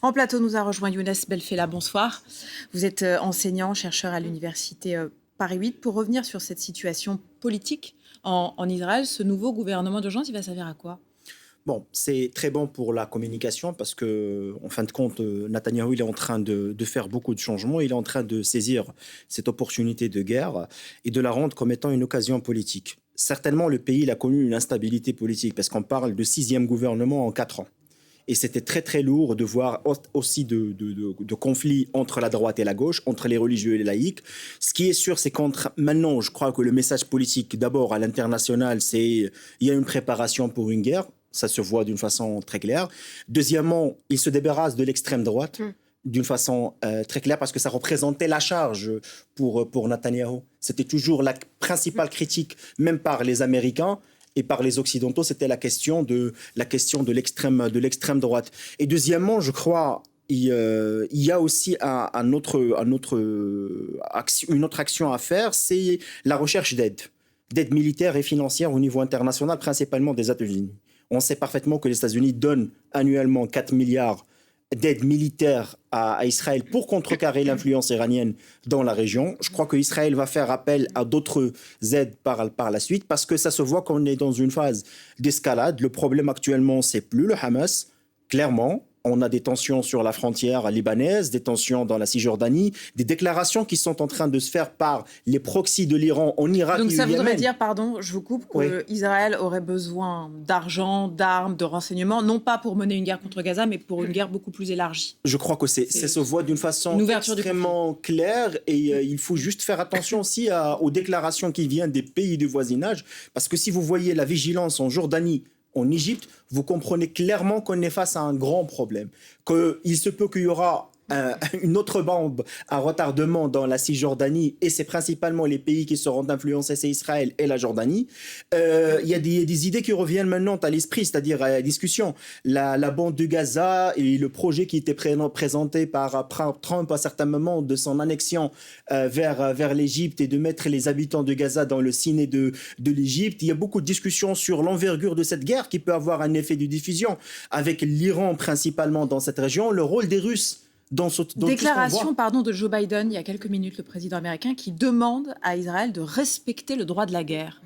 En plateau, nous a rejoint Younes Belfella. Bonsoir. Vous êtes enseignant, chercheur à l'université Paris 8. Pour revenir sur cette situation politique en Israël, ce nouveau gouvernement d'urgence, il va servir à quoi ? Bon, c'est très bon pour la communication parce que, en fin de compte, Netanyahou, il est en train de faire beaucoup de changements. Il est en train de saisir cette opportunité de guerre et de la rendre comme étant une occasion politique. Certainement, le pays il a connu une instabilité politique parce qu'on parle de 6e gouvernement en 4 ans. Et c'était très, très lourd de voir aussi de conflits entre la droite et la gauche, entre les religieux et les laïcs. Ce qui est sûr, c'est maintenant, je crois que le message politique, d'abord à l'international, c'est il y a une préparation pour une guerre. Ça se voit d'une façon très claire. Deuxièmement, il se débarrasse de l'extrême droite d'une façon très claire parce que ça représentait la charge pour Netanyahou. C'était toujours la principale critique, même par les Américains et par les Occidentaux, c'était la question de l'extrême droite. Et deuxièmement, je crois, il y a aussi une autre action à faire, c'est la recherche d'aide militaire et financière au niveau international, principalement des États-Unis. On sait parfaitement que les États-Unis donnent annuellement 4 milliards d'aide militaire à Israël pour contrecarrer l'influence iranienne dans la région. Je crois qu'Israël va faire appel à d'autres aides par la suite parce que ça se voit qu'on est dans une phase d'escalade. Le problème actuellement, c'est plus le Hamas, clairement. On a des tensions sur la frontière libanaise, des tensions dans la Cisjordanie, des déclarations qui sont en train de se faire par les proxys de l'Iran en Irak. Donc et ça au Yémen. voudrait dire, pardon, je vous coupe, qu'Israël aurait besoin d'argent, d'armes, de renseignements, non pas pour mener une guerre contre Gaza, mais pour une guerre beaucoup plus élargie. Je crois que ça se voit d'une façon extrêmement claire et il faut juste faire attention aussi aux déclarations qui viennent des pays du voisinage, parce que si vous voyez la vigilance en Jordanie, en Égypte, vous comprenez clairement qu'on est face à un grand problème. Qu'il se peut qu'il y aura une autre bombe à retardement dans la Cisjordanie, et c'est principalement les pays qui seront influencés, c'est Israël et la Jordanie. Il y a des idées qui reviennent maintenant à l'esprit, c'est-à-dire à la discussion. La bande de Gaza et le projet qui était présenté par Trump à certains moments de son annexion vers l'Égypte et de mettre les habitants de Gaza dans le ciné de l'Égypte. Il y a beaucoup de discussions sur l'envergure de cette guerre qui peut avoir un effet de diffusion avec l'Iran principalement dans cette région, le rôle des Russes. Déclaration de Joe Biden il y a quelques minutes, le président américain, qui demande à Israël de respecter le droit de la guerre.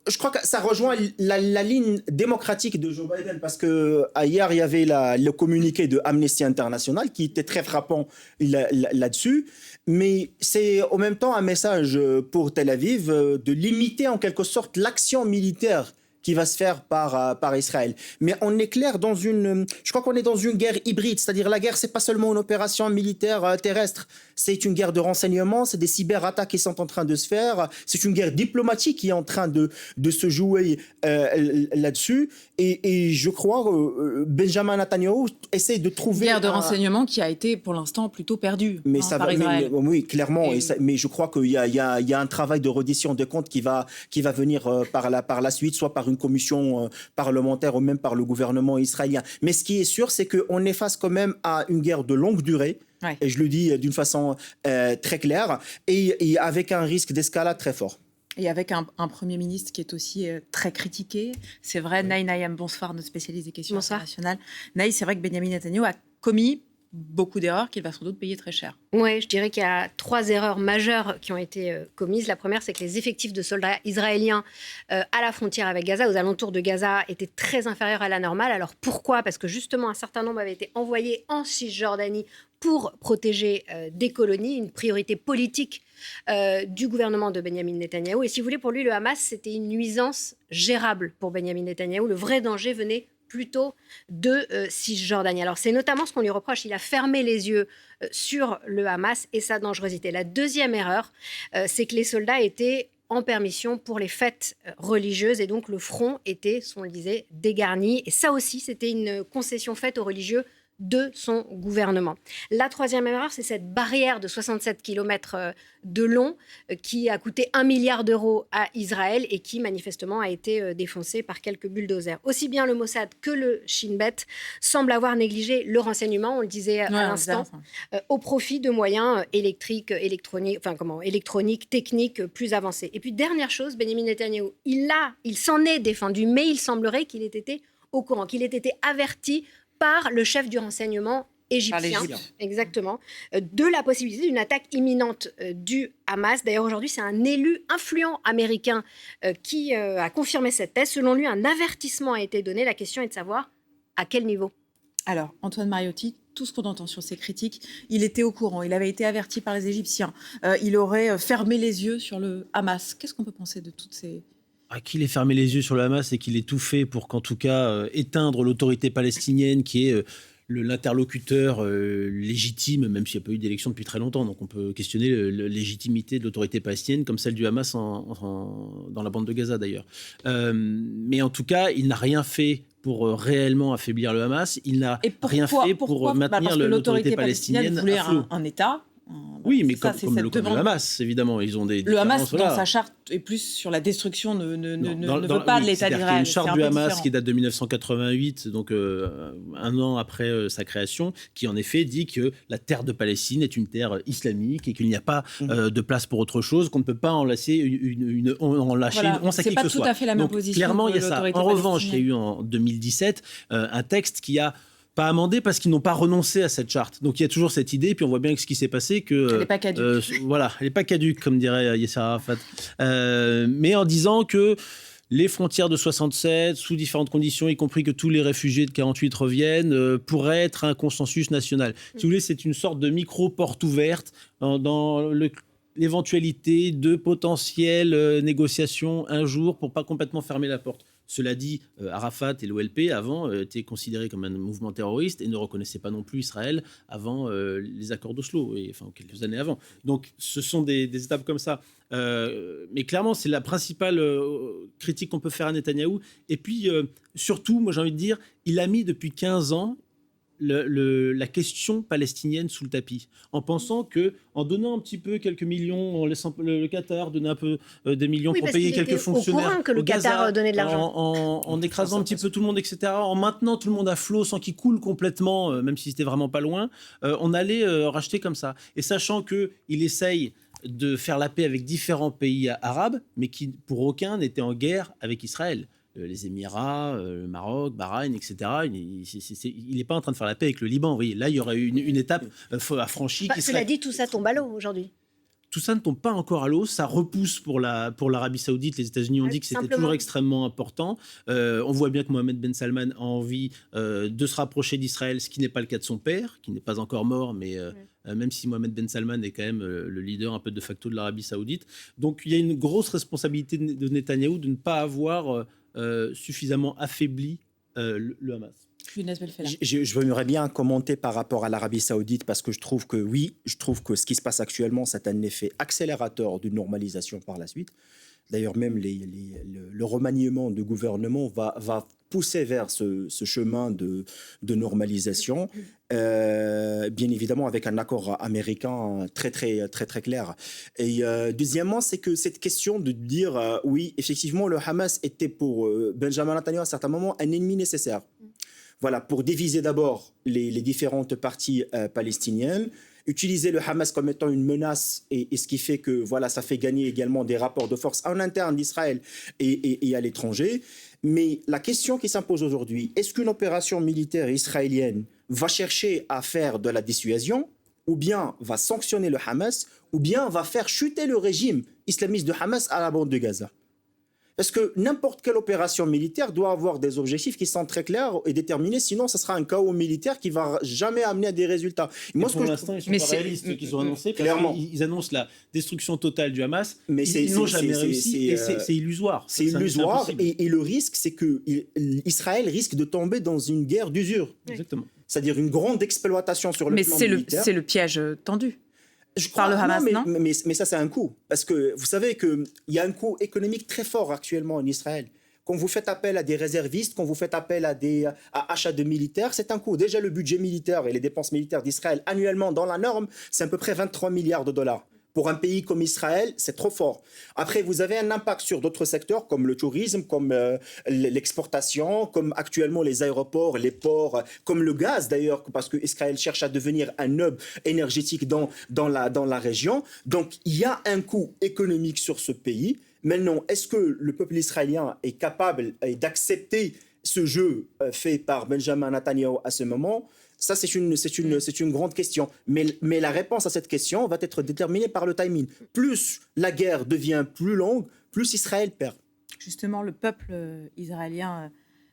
Je crois que ça rejoint la ligne démocratique de Joe Biden parce que hier il y avait le communiqué de Amnesty International qui était très frappant là-dessus, mais c'est en même temps un message pour Tel Aviv de limiter en quelque sorte l'action militaire qui va se faire par Israël. Mais on est clair je crois qu'on est dans une guerre hybride, c'est-à-dire la guerre, c'est pas seulement une opération militaire terrestre, c'est une guerre de renseignement, c'est des cyberattaques qui sont en train de se faire, c'est une guerre diplomatique qui est en train de se jouer là-dessus. Et je crois que Benjamin Netanyahou essaie de trouver... Une guerre de renseignement qui a été pour l'instant plutôt perdue par Israël. Oui, clairement. Mais je crois qu'il y a un travail de reddition de comptes qui va venir par la suite, soit par une commission parlementaire ou même par le gouvernement israélien. Mais ce qui est sûr, c'est qu'on est face quand même à une guerre de longue durée, et je le dis d'une façon très claire, et avec un risque d'escalade très fort. Et avec un Premier ministre qui est aussi très critiqué. C'est vrai, Naï Nayam, bonsoir, notre spécialiste des questions internationales. Naï, c'est vrai que Benjamin Netanyahou a commis beaucoup d'erreurs qu'il va sans doute payer très cher. Oui, je dirais qu'il y a 3 erreurs majeures qui ont été commises. La première, c'est que les effectifs de soldats israéliens à la frontière avec Gaza, aux alentours de Gaza, étaient très inférieurs à la normale. Alors pourquoi ? Parce que justement, un certain nombre avaient été envoyés en Cisjordanie pour protéger des colonies, une priorité politique du gouvernement de Benjamin Netanyahou. Et si vous voulez, pour lui, le Hamas, c'était une nuisance gérable pour Benjamin Netanyahou. Le vrai danger venait plutôt de Cisjordanie. Alors c'est notamment ce qu'on lui reproche, il a fermé les yeux sur le Hamas et sa dangerosité. La deuxième erreur, c'est que les soldats étaient en permission pour les fêtes religieuses et donc le front était, on le disait, dégarni. Et ça aussi, c'était une concession faite aux religieux de son gouvernement. La troisième erreur, c'est cette barrière de 67 km de long qui a coûté 1 milliard d'euros à Israël et qui manifestement a été défoncée par quelques bulldozers. Aussi bien le Mossad que le Shin Bet semblent avoir négligé le renseignement, on le disait à l'instant, au profit de moyens électroniques, techniques plus avancés. Et puis dernière chose, Benjamin Netanyahou, il s'en est défendu, mais il semblerait qu'il ait été au courant, qu'il ait été averti par le chef du renseignement égyptien, l'Égypte. exactement, de la possibilité d'une attaque imminente du Hamas. D'ailleurs, aujourd'hui, c'est un élu influent américain qui a confirmé cette thèse. Selon lui, un avertissement a été donné. La question est de savoir à quel niveau. Alors, Antoine Mariotti, tout ce qu'on entend sur ces critiques, il était au courant, il avait été averti par les Égyptiens, il aurait fermé les yeux sur le Hamas. Qu'est-ce qu'on peut penser de toutes ces... Qu'il ait fermé les yeux sur le Hamas et qu'il ait tout fait pour qu'en tout cas éteindre l'autorité palestinienne qui est l'interlocuteur légitime, même s'il n'y a pas eu d'élection depuis très longtemps. Donc on peut questionner la légitimité de l'autorité palestinienne comme celle du Hamas dans la bande de Gaza d'ailleurs. Mais en tout cas, il n'a rien fait pour réellement affaiblir le Hamas. Il n'a rien fait pour maintenir l'autorité palestinienne voulait à flot. un État. Oui, mais ça, comme le Hamas, évidemment. Ils ont des le Hamas, voilà. dans sa charte, est plus sur la destruction, ne veut pas oui, de l'État d'Israël. Il y a une charte du Hamas qui date de 1988, donc un an après sa création, qui en effet dit que la terre de Palestine est une terre islamique et qu'il n'y a pas de place pour autre chose, qu'on ne peut pas en lâcher une once à qui que ce soit. C'est pas tout à fait la même position. Clairement, il y a ça. En revanche, il y a eu en 2017 un texte qui a pas amendé parce qu'ils n'ont pas renoncé à cette charte. Donc il y a toujours cette idée, puis on voit bien que ce qui s'est passé, que elle n'est pas caduque. voilà, elle n'est pas caduque, comme dirait Yasser Arafat. Mais en disant que les frontières de 67, sous différentes conditions, y compris que tous les réfugiés de 48 reviennent, pourraient être un consensus national. Si vous voulez, c'est une sorte de micro-porte ouverte dans l'éventualité de potentielles négociations un jour pour pas complètement fermer la porte. Cela dit, Arafat et l'OLP, avant, étaient considérés comme un mouvement terroriste et ne reconnaissaient pas non plus Israël avant les accords d'Oslo, enfin quelques années avant. Donc, ce sont des étapes comme ça. Mais clairement, c'est la principale critique qu'on peut faire à Netanyahou. Et puis, surtout, moi j'ai envie de dire, il a mis depuis 15 ans la question palestinienne sous le tapis, en pensant que, en donnant un petit peu quelques millions, en laissant le Qatar donner un peu des millions pour payer quelques fonctionnaires, au courant que le Qatar donnait de l'argent, en écrasant un petit peu tout le monde, etc., en maintenant tout le monde à flot sans qu'il coule complètement, même si c'était vraiment pas loin, on allait racheter comme ça. Et sachant que il essaye de faire la paix avec différents pays arabes, mais qui pour aucun n'était en guerre avec Israël. Les Émirats, le Maroc, Bahreïn, etc. Il n'est pas en train de faire la paix avec le Liban. Vous voyez, là, il y aurait une étape à franchir. Cela dit, tout ça tombe à l'eau aujourd'hui. Tout ça ne tombe pas encore à l'eau, ça repousse pour l'Arabie Saoudite. Les États-Unis ont dit que c'était toujours extrêmement important. On voit bien que Mohamed Ben Salman a envie de se rapprocher d'Israël, ce qui n'est pas le cas de son père, qui n'est pas encore mort, mais même si Mohamed Ben Salman est quand même le leader un peu de facto de l'Arabie Saoudite. Donc il y a une grosse responsabilité de Netanyahou de ne pas avoir suffisamment affaibli le Hamas. Je voudrais bien commenter par rapport à l'Arabie Saoudite parce que je trouve que ce qui se passe actuellement, c'est un effet accélérateur d'une normalisation par la suite. D'ailleurs, même le remaniement du gouvernement va pousser vers ce chemin de normalisation, bien évidemment avec un accord américain très clair. Et deuxièmement, c'est que cette question de dire oui, effectivement, le Hamas était pour Benjamin Netanyahu à certains moments un ennemi nécessaire. Voilà, pour diviser d'abord les différentes parties palestiniennes, utiliser le Hamas comme étant une menace et ce qui fait que voilà, ça fait gagner également des rapports de force en interne d'Israël et à l'étranger. Mais la question qui s'impose aujourd'hui, est-ce qu'une opération militaire israélienne va chercher à faire de la dissuasion ou bien va sanctionner le Hamas ou bien va faire chuter le régime islamiste de Hamas à la bande de Gaza? Parce que n'importe quelle opération militaire doit avoir des objectifs qui sont très clairs et déterminés, sinon ça sera un chaos militaire qui ne va jamais amener à des résultats. Moi, pour l'instant, ils ne sont pas réalistes, ceux qu'ils ont annoncé. Clairement. Ils annoncent la destruction totale du Hamas, mais ils n'ont jamais réussi et c'est illusoire. C'est illusoire et le risque, c'est qu'Israël risque de tomber dans une guerre d'usure. Exactement. C'est-à-dire une grande exploitation sur le plan militaire. Mais c'est le piège tendu. Je crois, par le Hamas, non, mais ça, c'est un coût. Parce que vous savez qu'il y a un coût économique très fort actuellement en Israël. Quand vous faites appel à des réservistes, quand vous faites appel à achats de militaires, c'est un coût. Déjà, le budget militaire et les dépenses militaires d'Israël annuellement dans la norme, c'est à peu près 23 milliards de dollars. Pour un pays comme Israël, c'est trop fort. Après, vous avez un impact sur d'autres secteurs comme le tourisme, comme l'exportation, comme actuellement les aéroports, les ports, comme le gaz d'ailleurs, parce que Israël cherche à devenir un hub énergétique dans la région. Donc, il y a un coût économique sur ce pays. Maintenant, est-ce que le peuple israélien est capable d'accepter ce jeu fait par Benjamin Netanyahu à ce moment ? Ça, c'est une grande question. Mais la réponse à cette question va être déterminée par le timing. Plus la guerre devient plus longue, plus Israël perd. Justement, le peuple israélien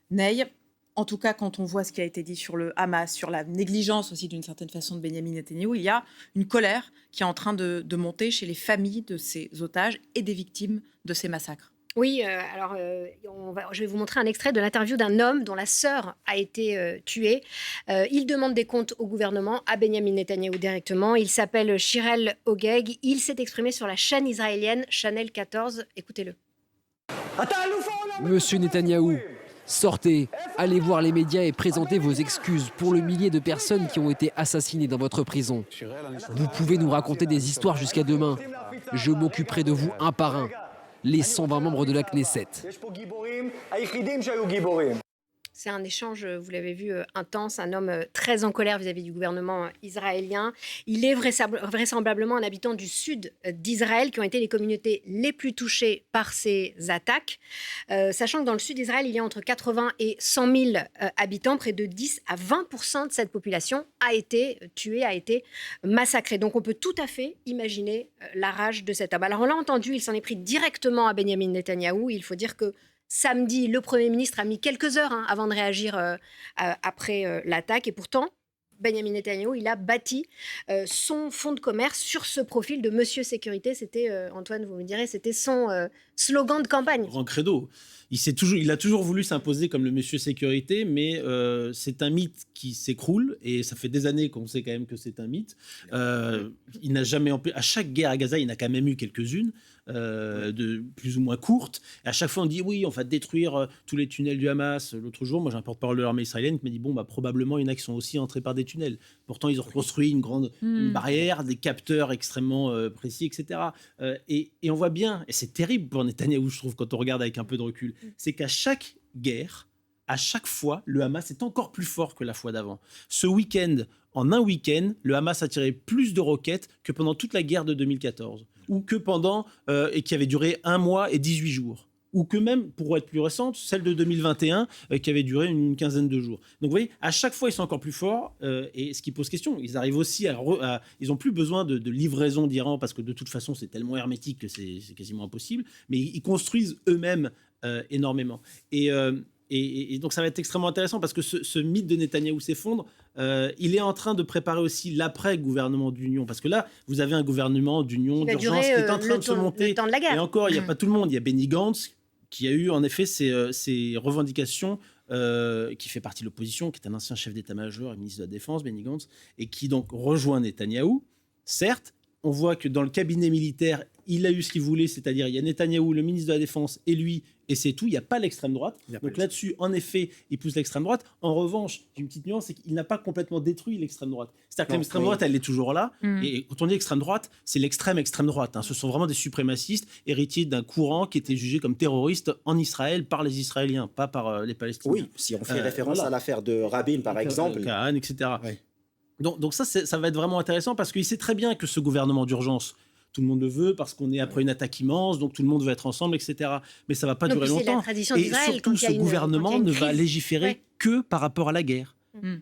naît. En tout cas, quand on voit ce qui a été dit sur le Hamas, sur la négligence aussi d'une certaine façon de Benyamin Netanyahou, il y a une colère qui est en train de monter chez les familles de ces otages et des victimes de ces massacres. Oui, je vais vous montrer un extrait de l'interview d'un homme dont la sœur a été tuée. Il demande des comptes au gouvernement, à Benyamin Netanyahou directement. Il s'appelle Shirel Ogeg. Il s'est exprimé sur la chaîne israélienne Channel 14. Écoutez-le. Monsieur Netanyahou, sortez, allez voir les médias et présentez vos excuses pour le millier de personnes qui ont été assassinées dans votre prison. Vous pouvez nous raconter des histoires jusqu'à demain. Je m'occuperai de vous un par un. Les 120 membres de la Knesset. C'est un échange, vous l'avez vu, intense, un homme très en colère vis-à-vis du gouvernement israélien. Il est vraisemblablement un habitant du sud d'Israël qui ont été les communautés les plus touchées par ces attaques. Sachant que dans le sud d'Israël, il y a entre 80 et 100 000 habitants, près de 10 à 20% de cette population a été tuée, a été massacrée. Donc on peut tout à fait imaginer la rage de cet homme. Alors on l'a entendu, il s'en est pris directement à Benyamin Netanyahou. Il faut dire que samedi, le Premier ministre a mis quelques heures avant de réagir après l'attaque. Et pourtant, Benyamin Netanyahou, il a bâti son fonds de commerce sur ce profil de Monsieur Sécurité. C'était, Antoine, vous me direz, c'était son slogan de campagne. Grand credo. Il a toujours voulu s'imposer comme le Monsieur Sécurité, mais c'est un mythe qui s'écroule, et ça fait des années qu'on sait quand même que c'est un mythe. Il n'a jamais à chaque guerre à Gaza, il n'a quand même eu quelques-unes, de plus ou moins courtes. Et à chaque fois, on dit oui, on va détruire tous les tunnels du Hamas. L'autre jour, moi, j'ai un porte-parole de l'armée israélienne qui m'a dit bon, bah, probablement, il y en a qui sont aussi entrés par des tunnels. Pourtant, ils ont construit une barrière, des capteurs extrêmement précis, etc. Et on voit bien, et c'est terrible pour Netanyahou, je trouve, quand on regarde avec un peu de recul, c'est qu'à chaque guerre, à chaque fois, le Hamas est encore plus fort que la fois d'avant. Ce week-end, en un week-end, le Hamas a tiré plus de roquettes que pendant toute la guerre de 2014, ou que pendant, et qui avait duré 1 mois et 18 jours, ou que même, pour être plus récente, celle de 2021, qui avait duré une quinzaine de jours. Donc vous voyez, à chaque fois, ils sont encore plus forts, et ce qui pose question, ils arrivent aussi ils n'ont plus besoin de livraison d'Iran, parce que de toute façon, c'est tellement hermétique que c'est quasiment impossible, mais ils construisent eux-mêmes énormément. Et donc ça va être extrêmement intéressant, parce que ce mythe de Netanyahou s'effondre. Il est en train de préparer aussi l'après-gouvernement d'union, parce que là, vous avez un gouvernement d'union, d'urgence qui est en train de se monter. Le temps de la guerre. Et encore, il n'y a pas tout le monde. Il y a Benny Gantz, qui a eu en effet ses revendications, qui fait partie de l'opposition, qui est un ancien chef d'état-major et ministre de la Défense, Benny Gantz, et qui donc rejoint Netanyahou. Certes, on voit que dans le cabinet militaire, il a eu ce qu'il voulait, c'est-à-dire il y a Netanyahou, le ministre de la Défense, et lui, et c'est tout. Il n'y a pas l'extrême droite. Donc là-dessus, en effet, il pousse l'extrême droite. En revanche, j'ai une petite nuance, c'est qu'il n'a pas complètement détruit l'extrême droite. C'est-à-dire que l'extrême droite, elle est toujours là. Et quand on dit extrême droite, c'est l'extrême droite. Ce sont vraiment des suprémacistes héritiers d'un courant qui était jugé comme terroriste en Israël par les Israéliens, pas par les Palestiniens. Oui, si on fait référence à l'affaire de Rabin, par exemple. Kahan, etc. Ouais. Donc ça va être vraiment intéressant, parce qu'il sait très bien que ce gouvernement d'urgence, tout le monde le veut parce qu'on est après une attaque immense, donc tout le monde veut être ensemble, etc. Mais ça ne va pas durer longtemps. Et surtout, ce gouvernement ne va légiférer que par rapport à la guerre.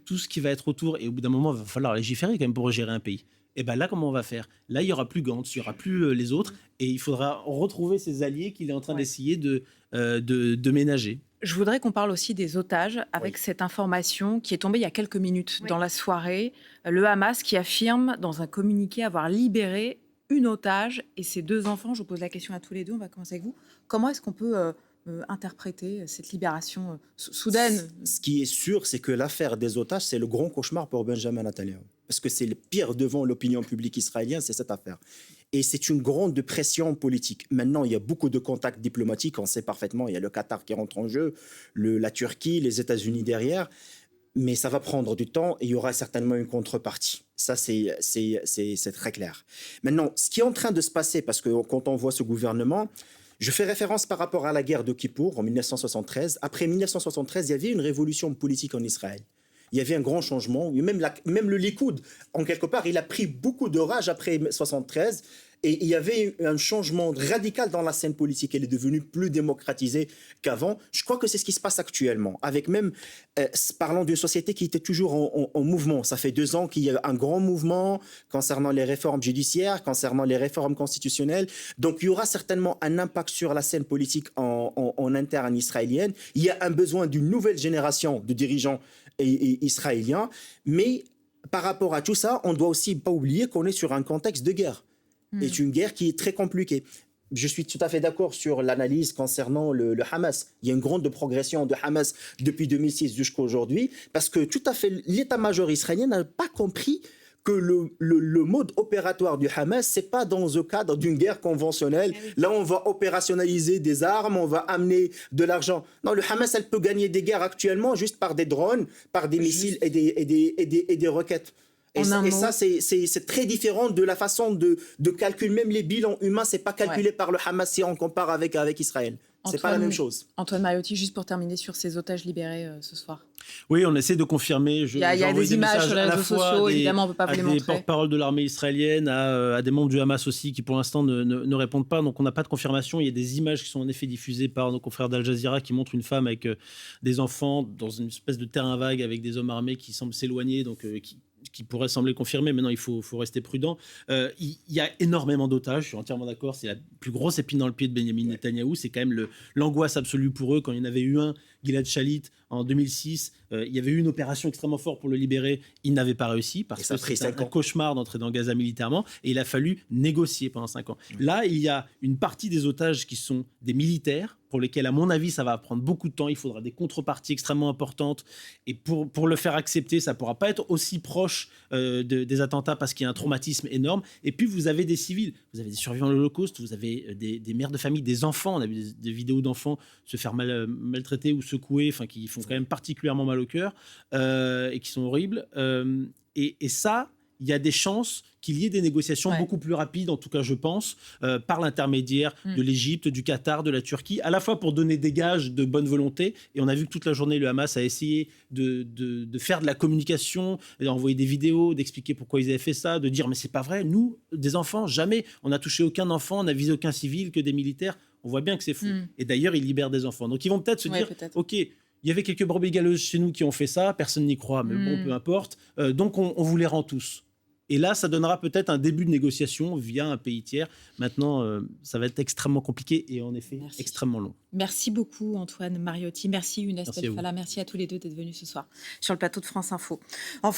Tout ce qui va être autour, et au bout d'un moment, il va falloir légiférer quand même pour gérer un pays. Et bien là, comment on va faire? Là, il n'y aura plus Gantz, il n'y aura plus les autres, et il faudra retrouver ses alliés qu'il est en train d'essayer de ménager. Je voudrais qu'on parle aussi des otages, avec cette information qui est tombée il y a quelques minutes dans la soirée. Le Hamas qui affirme dans un communiqué avoir libéré une otage et ses 2 enfants. Je vous pose la question à tous les deux, on va commencer avec vous. Comment est-ce qu'on peut interpréter cette libération soudaine? Ce qui est sûr, c'est que l'affaire des otages, c'est le grand cauchemar pour Benjamin Netanyahou. Parce que c'est le pire devant l'opinion publique israélienne, c'est cette affaire. Et c'est une grande pression politique. Maintenant, il y a beaucoup de contacts diplomatiques, on sait parfaitement, il y a le Qatar qui rentre en jeu, la Turquie, les États-Unis derrière, mais ça va prendre du temps et il y aura certainement une contrepartie. Ça, c'est très clair. Maintenant, ce qui est en train de se passer, parce que quand on voit ce gouvernement, je fais référence par rapport à la guerre de Kippour en 1973. Après 1973, il y avait une révolution politique en Israël. il y avait un grand changement. Même le Likoud, en quelque part, il a pris beaucoup de rage après 73. Et il y avait un changement radical dans la scène politique. Elle est devenue plus démocratisée qu'avant. Je crois que c'est ce qui se passe actuellement. Avec même, parlant d'une société qui était toujours en mouvement. Ça fait 2 ans qu'il y a un grand mouvement concernant les réformes judiciaires, concernant les réformes constitutionnelles. Donc il y aura certainement un impact sur la scène politique en interne israélienne. Il y a un besoin d'une nouvelle génération de dirigeants israéliens. Mais par rapport à tout ça, on doit aussi pas oublier qu'on est sur un contexte de guerre. C'est une guerre qui est très compliquée. Je suis tout à fait d'accord sur l'analyse concernant le Hamas. Il y a une grande progression de Hamas depuis 2006 jusqu'à aujourd'hui, parce que tout à fait l'état-major israélien n'a pas compris que le mode opératoire du Hamas, c'est pas dans le cadre d'une guerre conventionnelle. Là, on va opérationnaliser des armes, on va amener de l'argent. Non, le Hamas, elle peut gagner des guerres actuellement juste par des drones, par des missiles et des roquettes. Et ça, c'est très différent de la façon de calculer. Même les bilans humains, c'est pas calculé par le Hamas si on compare avec Israël. C'est pas la même chose. Antoine Mariotti, juste pour terminer sur ces otages libérés ce soir. Oui, on essaie de confirmer. Il y a des images sur les réseaux sociaux, évidemment, on ne peut pas vous les montrer. À des porte-parole de l'armée israélienne, à des membres du Hamas aussi, qui pour l'instant ne répondent pas. Donc on n'a pas de confirmation. Il y a des images qui sont en effet diffusées par nos confrères d'Al Jazeera qui montrent une femme avec des enfants dans une espèce de terrain vague avec des hommes armés qui semblent s'éloigner, donc qui pourrait sembler confirmer. Maintenant, il faut rester prudent. Il y a énormément d'otages, je suis entièrement d'accord. C'est la plus grosse épine dans le pied de Benyamin Netanyahou. C'est quand même l'angoisse absolue pour eux. Quand il y en avait eu un, Gilad Shalit, en 2006, il y avait eu une opération extrêmement forte pour le libérer. Il n'avait pas réussi parce que c'était un cauchemar d'entrer dans Gaza militairement. Et il a fallu négocier pendant 5 ans. Là, il y a une partie des otages qui sont des militaires, pour lesquels, à mon avis, ça va prendre beaucoup de temps. Il faudra des contreparties extrêmement importantes. Et pour le faire accepter, ça ne pourra pas être aussi proche des attentats parce qu'il y a un traumatisme énorme. Et puis, vous avez des civils. Vous avez des survivants de l'Holocauste, vous avez des mères de famille, des enfants. On a vu des vidéos d'enfants se faire maltraiter ou secouer, enfin, qui font quand même particulièrement mal au cœur et qui sont horribles. Et ça, il y a des chances qu'il y ait des négociations beaucoup plus rapides, en tout cas je pense, par l'intermédiaire de l'Égypte, du Qatar, de la Turquie, à la fois pour donner des gages de bonne volonté. Et on a vu que toute la journée, le Hamas a essayé de faire de la communication, d'envoyer des vidéos, d'expliquer pourquoi ils avaient fait ça, de dire mais c'est pas vrai, nous, des enfants, jamais, on n'a touché aucun enfant, on n'a visé aucun civil, que des militaires. On voit bien que c'est fou. Et d'ailleurs, ils libèrent des enfants. Donc ils vont peut-être se dire, ok, il y avait quelques brebis galeuses chez nous qui ont fait ça, personne n'y croit, mais bon, peu importe. Donc on vous les rend tous. Et là, ça donnera peut-être un début de négociation via un pays tiers. Maintenant, ça va être extrêmement compliqué et en effet extrêmement long. Merci beaucoup Antoine Mariotti. Merci Younes Belfalla. Merci à tous les deux d'être venus ce soir sur le plateau de France Info.